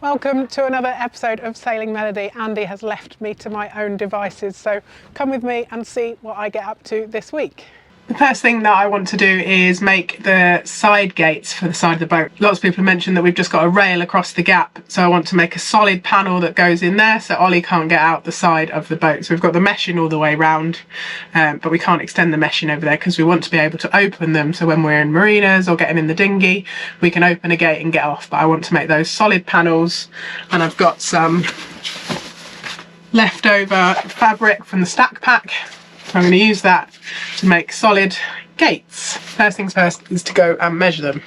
Welcome to another episode of Sailing Melody. Andy has left me to my own devices, so come with me and see what I get up to this week. The first thing that I want to do is make the side gates for the side of the boat. Lots of people have mentioned that we've just got a rail across the gap, so I want to make a solid panel that goes in there so Ollie can't get out the side of the boat. So we've got the meshing all the way round, but we can't extend the meshing over there because we want to be able to open them, so when we're in marinas or getting in the dinghy we can open a gate and get off. But I want to make those solid panels, and I've got some leftover fabric from the stack pack. I'm going to use that to make solid gates. First things first is to go and measure them.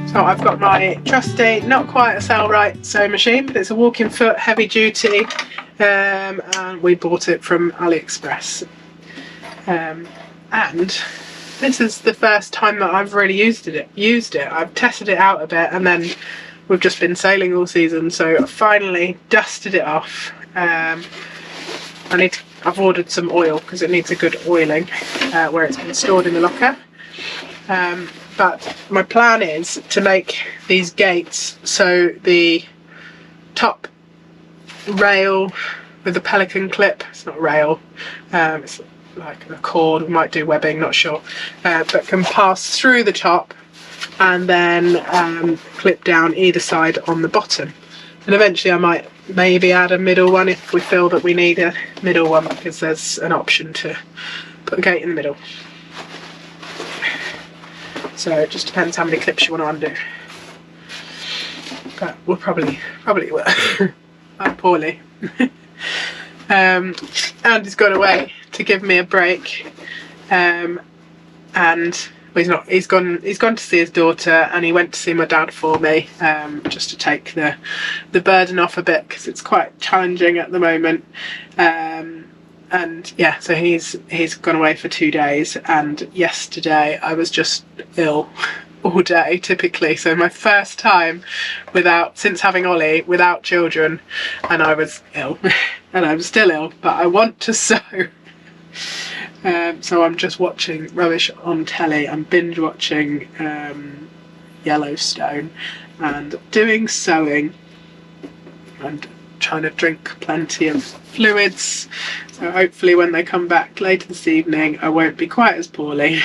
So I've got my trusty, not quite a Sailrite sewing machine, but it's a walking foot, heavy duty, and we bought it from AliExpress. And this is the first time that I've really used it. I've tested it out a bit, and then we've just been sailing all season, so I finally dusted it off. I've ordered some oil because it needs a good oiling where it's been stored in the locker. But my plan is to make these gates so the top rail with the pelican clip, it's not a rail, it's like a cord, we might do webbing, not sure, but can pass through the top and then clip down either side on the bottom. And eventually I might maybe add a middle one if we feel that we need a middle one, because there's an option to put the gate in the middle. So it just depends how many clips you want to undo. But we'll probably work. I'm poorly. Andy's gone away to give me a break. And well, he's gone to see his daughter, and he went to see my dad for me, just to take the burden off a bit, because it's quite challenging at the moment. And yeah, so he's gone away for 2 days, and yesterday I was just ill all day, typically. So my first time since having Ollie, without children, and I was ill. And I'm still ill, but I want to sew. So I'm just watching rubbish on telly. I'm binge watching Yellowstone and doing sewing and trying to drink plenty of fluids, so hopefully when they come back later this evening I won't be quite as poorly.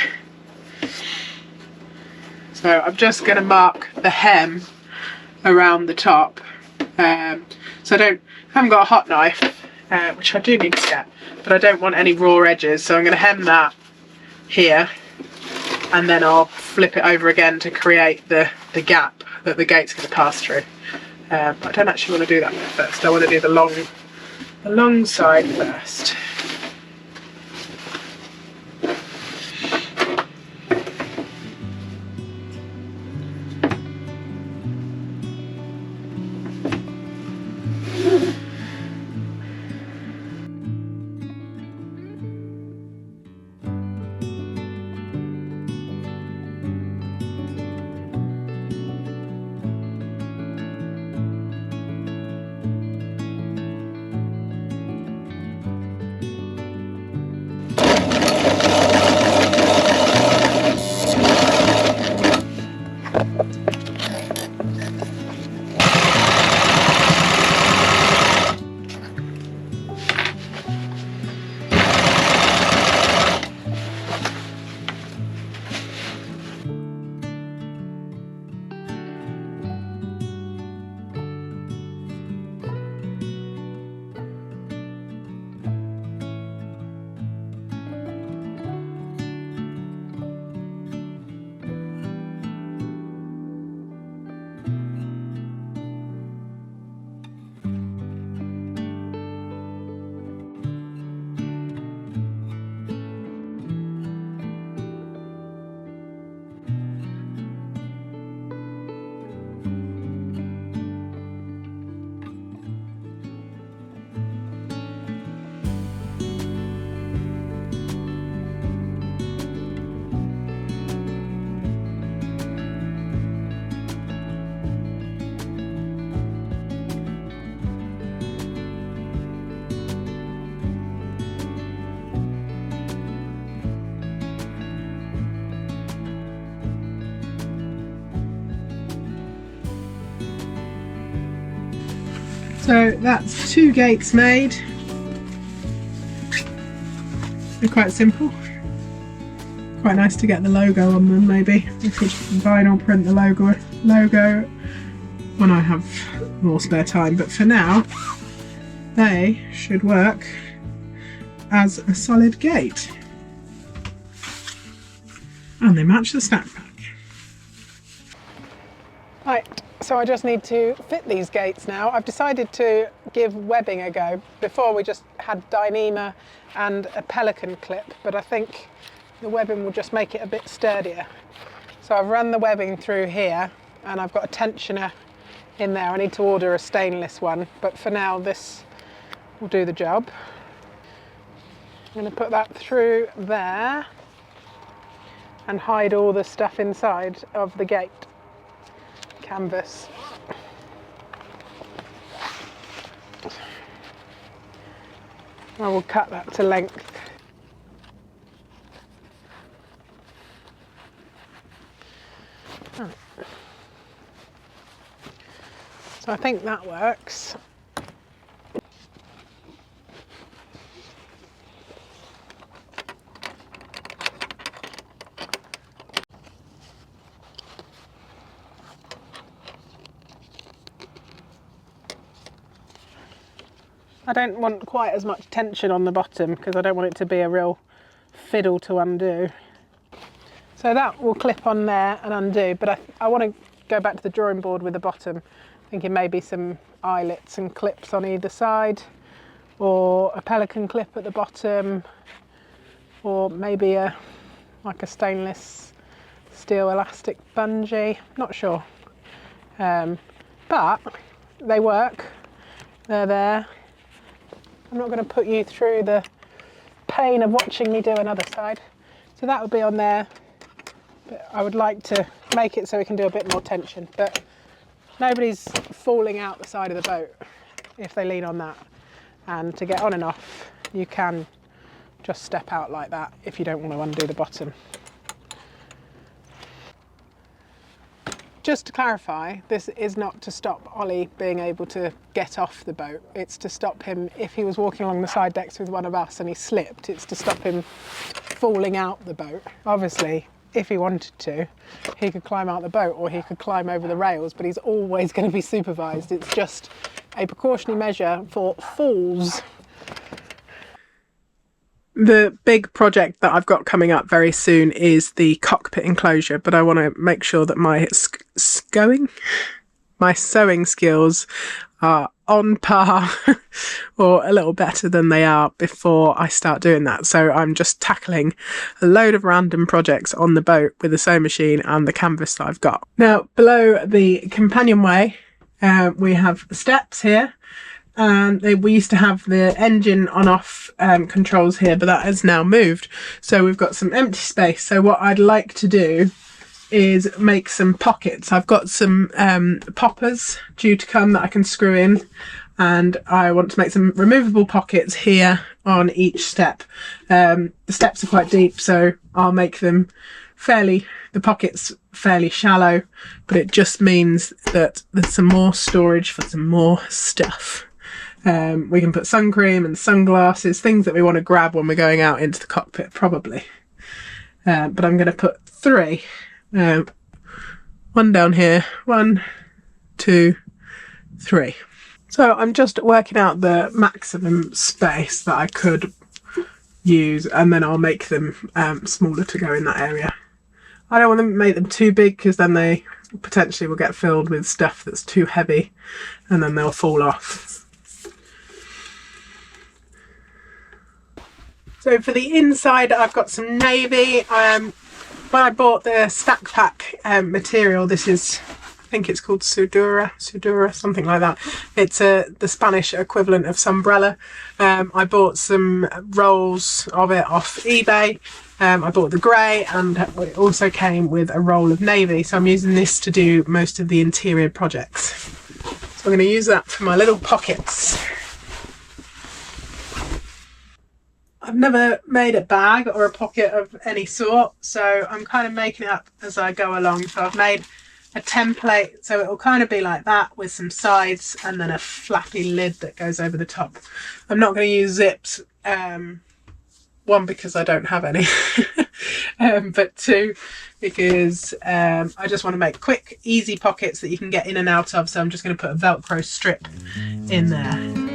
So I'm just going to mark the hem around the top, so I haven't got a hot knife, which I do need to get, but I don't want any raw edges, so I'm going to hem that here, and then I'll flip it over again to create the gap that the gate's going to pass through. I don't actually want to do that first. I want to do the long side first. So that's 2 gates made. They're quite simple. Quite nice to get the logo on them, maybe. I could vinyl print the logo when I have more spare time, but for now they should work as a solid gate. And they match the snack pack. Right, so I just need to fit these gates now. I've decided to give webbing a go. Before we just had Dyneema and a pelican clip, but I think the webbing will just make it a bit sturdier. So I've run the webbing through here and I've got a tensioner in there. I need to order a stainless one, but for now this will do the job. I'm going to put that through there and hide all the stuff inside of the gate canvas. I will cut that to length. So I think that works. I don't want quite as much tension on the bottom because I don't want it to be a real fiddle to undo. So that will clip on there and undo, but I want to go back to the drawing board with the bottom, thinking maybe some eyelets and clips on either side, or a pelican clip at the bottom, or maybe like a stainless steel elastic bungee, not sure. But they work, they're there. I'm not going to put you through the pain of watching me do another side. So that would be on there. But I would like to make it so we can do a bit more tension, but nobody's falling out the side of the boat if they lean on that. And to get on and off, you can just step out like that if you don't want to undo the bottom. Just to clarify, this is not to stop Ollie being able to get off the boat. It's to stop him, if he was walking along the side decks with one of us and he slipped, it's to stop him falling out the boat. Obviously, if he wanted to, he could climb out the boat or he could climb over the rails, but he's always going to be supervised. It's just a precautionary measure for falls. The big project that I've got coming up very soon is the cockpit enclosure, but I want to make sure that my sewing skills are on par or a little better than they are before I start doing that. So I'm just tackling a load of random projects on the boat with the sewing machine and the canvas that I've got. Now, below the companionway, we have steps here. And we used to have the engine on-off controls here, but that has now moved. So we've got some empty space. So what I'd like to do is make some pockets. I've got some poppers due to come that I can screw in, and I want to make some removable pockets here on each step. The steps are quite deep, so I'll make them the pockets fairly shallow, but it just means that there's some more storage for some more stuff. We can put sun cream and sunglasses, things that we want to grab when we're going out into the cockpit, probably. But I'm going to put 3. One down here, 1, 2, 3. So I'm just working out the maximum space that I could use, and then I'll make them smaller to go in that area. I don't want to make them too big because then they potentially will get filled with stuff that's too heavy and then they'll fall off. So for the inside, I've got some navy. When I bought the stack pack material, this is, I think it's called Sudura, something like that. It's the Spanish equivalent of Sunbrella. I bought some rolls of it off eBay. I bought the grey, and it also came with a roll of navy. So I'm using this to do most of the interior projects. So I'm going to use that for my little pockets. I've never made a bag or a pocket of any sort, so I'm kind of making it up as I go along. So I've made a template, so it'll kind of be like that with some sides and then a flappy lid that goes over the top. I'm not going to use zips, one because I don't have any, but two because I just want to make quick easy pockets that you can get in and out of, so I'm just going to put a Velcro strip in there.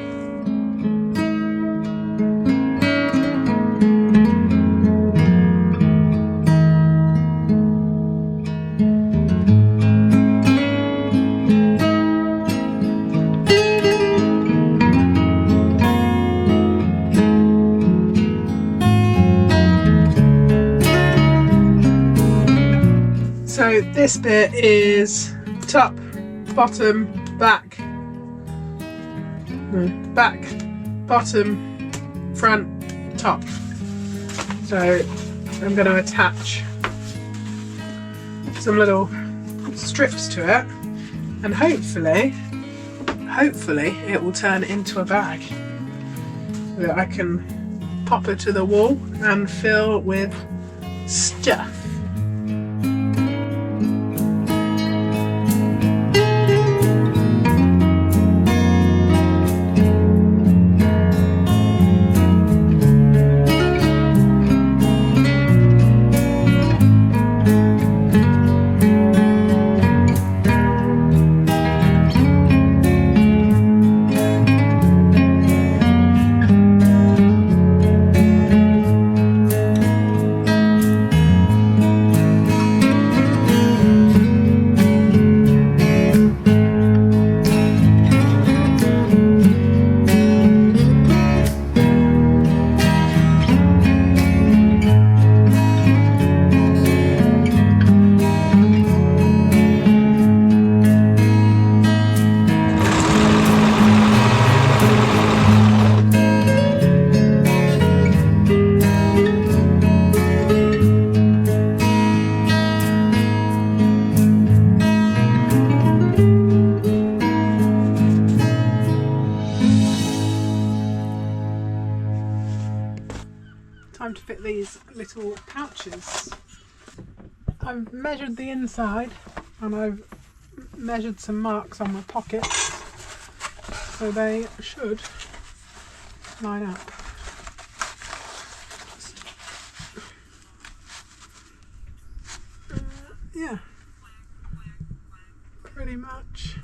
So this bit is top, bottom, back, back, bottom, front, top. So I'm going to attach some little strips to it, and hopefully it will turn into a bag that I can pop it to the wall and fill with stuff. Time to fit these little pouches. I've measured the inside and I've measured some marks on my pockets, so they should line up. Yeah, pretty much.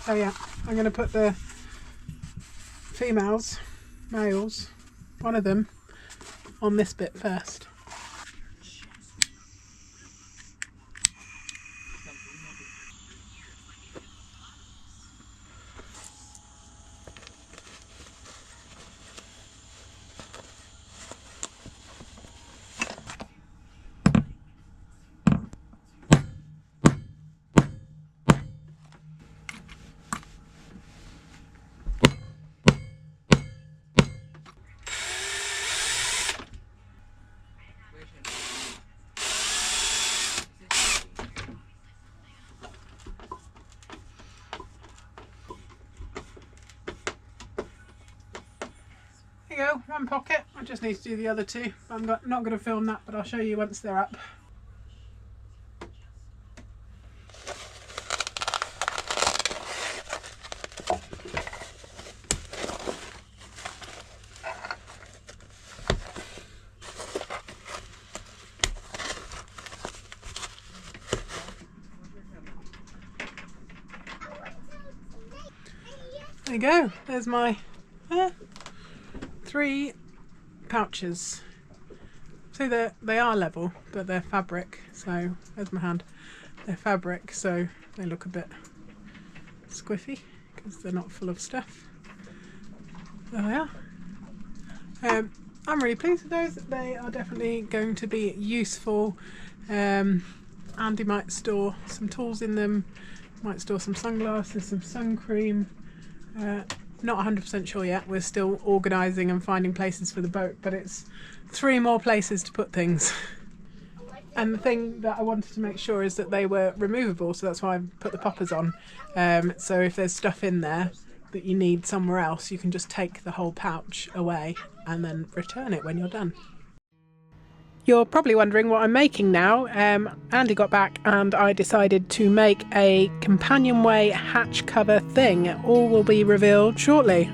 So yeah, I'm going to put the males, one of them, on this bit first. There you go, one pocket. I just need to do the other two. I'm not going to film that, but I'll show you once they're up. There you go, there's my 3 pouches. So they are level, but they're fabric, so there's my hand. They're fabric, so they look a bit squiffy because they're not full of stuff. There they are. I'm really pleased with those. They are definitely going to be useful. Andy might store some tools in them, might store some sunglasses, some sun cream. Not 100% sure yet. We're still organising and finding places for the boat, but it's 3 more places to put things. And the thing that I wanted to make sure is that they were removable, so that's why I put the poppers on. So if there's stuff in there that you need somewhere else, you can just take the whole pouch away and then return it when you're done. You're probably wondering what I'm making now. Andy got back and I decided to make a Companionway hatch cover thing. All will be revealed shortly.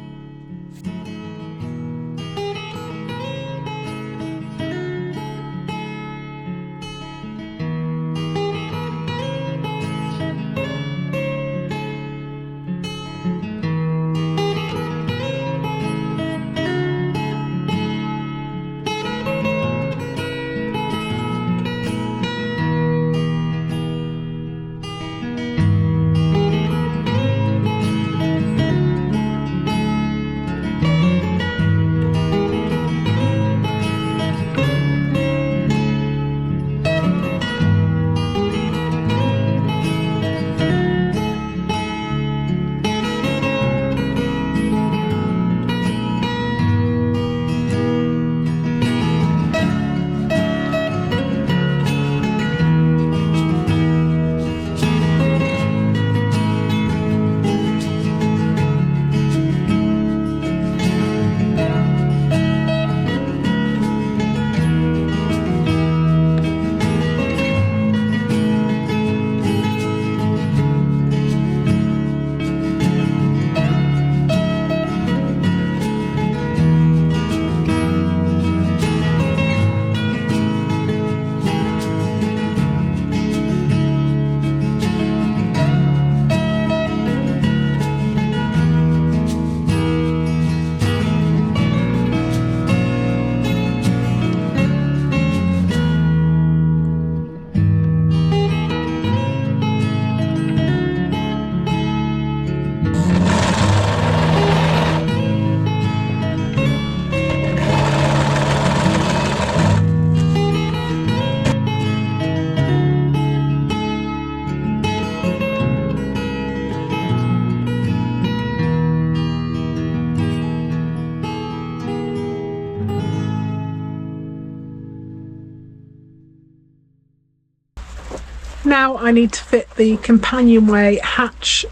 Now I need to fit the Companionway hatch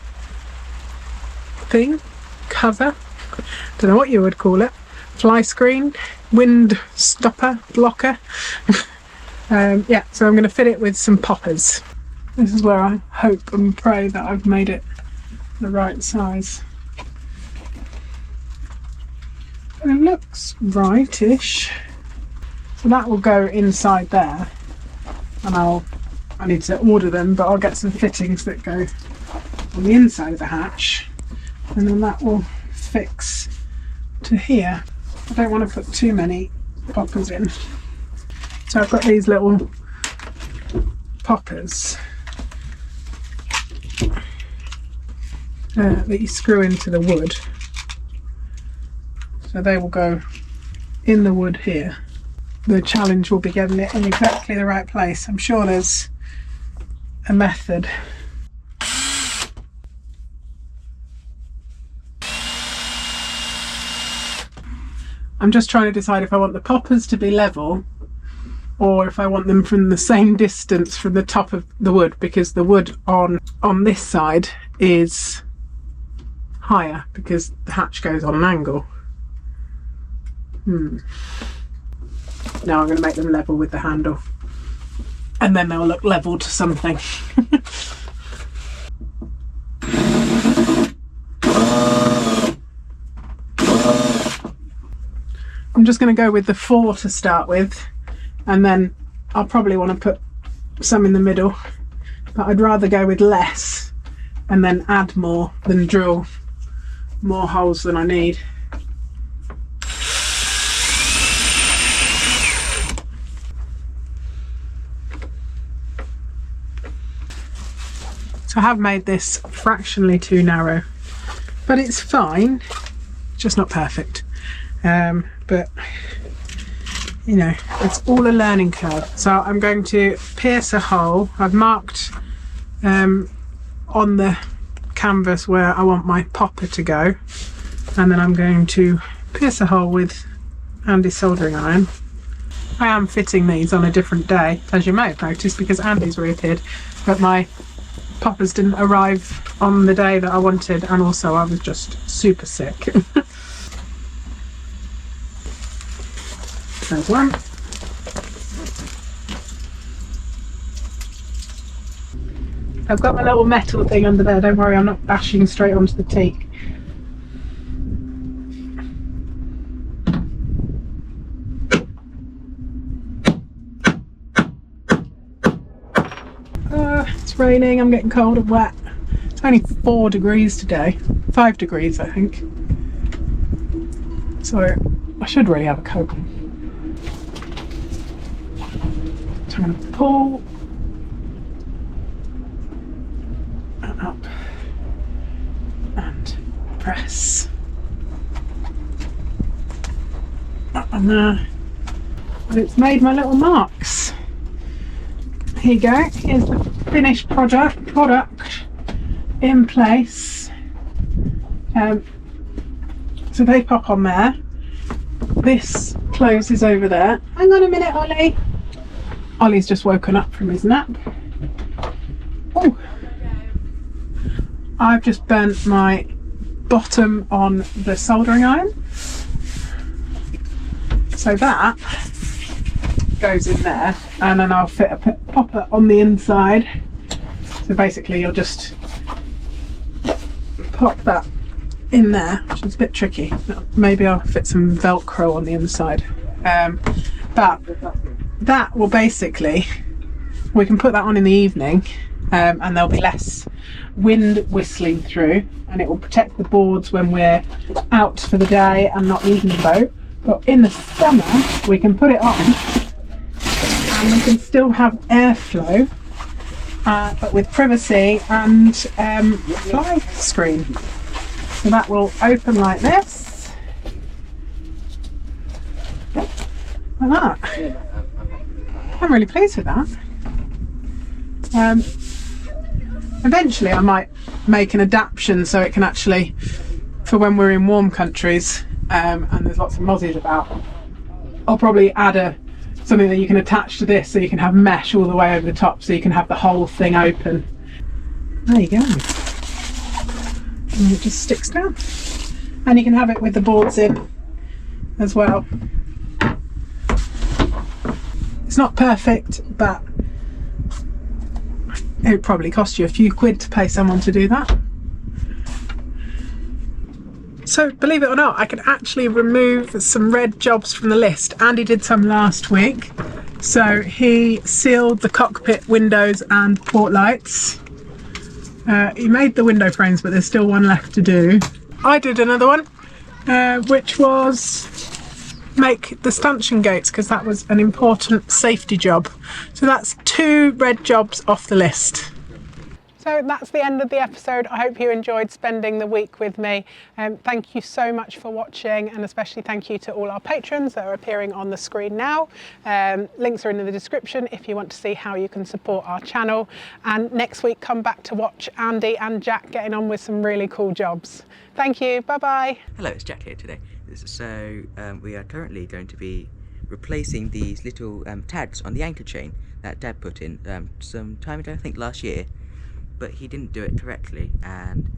thing, cover, don't know what you would call it, fly screen, wind stopper, blocker. Yeah, so I'm going to fit it with some poppers. This is where I hope and pray that I've made it the right size. And it looks rightish. So that will go inside there, and I need to order them, but I'll get some fittings that go on the inside of the hatch, and then that will fix to here. I don't want to put too many poppers in. So I've got these little poppers that you screw into the wood. So they will go in the wood here. The challenge will be getting it in exactly the right place. I'm sure there's a method. I'm just trying to decide if I want the poppers to be level or if I want them from the same distance from the top of the wood, because the wood on this side is higher because the hatch goes on an angle. Now I'm going to make them level with the handle, and then they'll look level to something. I'm just going to go with the 4 to start with, and then I'll probably want to put some in the middle, but I'd rather go with less and then add more than drill more holes than I need. So I have made this fractionally too narrow, but it's fine, just not perfect. But you know, it's all a learning curve. So I'm going to pierce a hole. I've marked on the canvas where I want my popper to go, and then I'm going to pierce a hole with Andy's soldering iron. I am fitting these on a different day, as you may have noticed, because Andy's reappeared, but my poppers didn't arrive on the day that I wanted, and also I was just super sick. There's one. I've got my little metal thing under there, don't worry, I'm not bashing straight onto the teak. It's raining, I'm getting cold and wet. It's only 4 degrees today, 5 degrees I think. So I should really have a coat on. So I'm going to pull that up and press that on there. And it's made my little marks. Here you go, here's the finished product in place. So they pop on there. This closes over there. Hang on a minute, Ollie. Ollie's just woken up from his nap. Oh, I've just burnt my bottom on the soldering iron. So that goes in there, and then I'll fit a popper on the inside. So basically you'll just pop that in there, which is a bit tricky. Maybe I'll fit some Velcro on the inside. But that will basically, we can put that on in the evening, and there'll be less wind whistling through, and it will protect the boards when we're out for the day and not using the boat. But in the summer we can put it on and we can still have airflow, but with privacy and fly screen. So that will open like this, like that. I'm really pleased with that. Eventually I might make an adaptation so it can actually, for when we're in warm countries and there's lots of mozzies about, I'll probably add something that you can attach to this so you can have mesh all the way over the top, so you can have the whole thing open. There you go. And it just sticks down. And you can have it with the boards in as well. It's not perfect, but it would probably cost you a few quid to pay someone to do that. So believe it or not, I can actually remove some red jobs from the list. Andy did some last week. So he sealed the cockpit windows and port lights. He made the window frames, but there's still one left to do. I did another one, which was make the stanchion gates, because that was an important safety job. So that's 2 red jobs off the list. So that's the end of the episode. I hope you enjoyed spending the week with me. Thank you so much for watching, and especially thank you to all our patrons that are appearing on the screen now. Links are in the description if you want to see how you can support our channel. And next week, come back to watch Andy and Jack getting on with some really cool jobs. Thank you. Bye bye. Hello, it's Jack here today. So we are currently going to be replacing these little tags on the anchor chain that Dad put in some time ago, I think last year. But he didn't do it correctly, and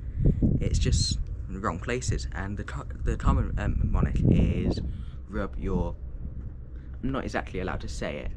it's just in the wrong places. And the common mnemonic is rub your... I'm not exactly allowed to say it.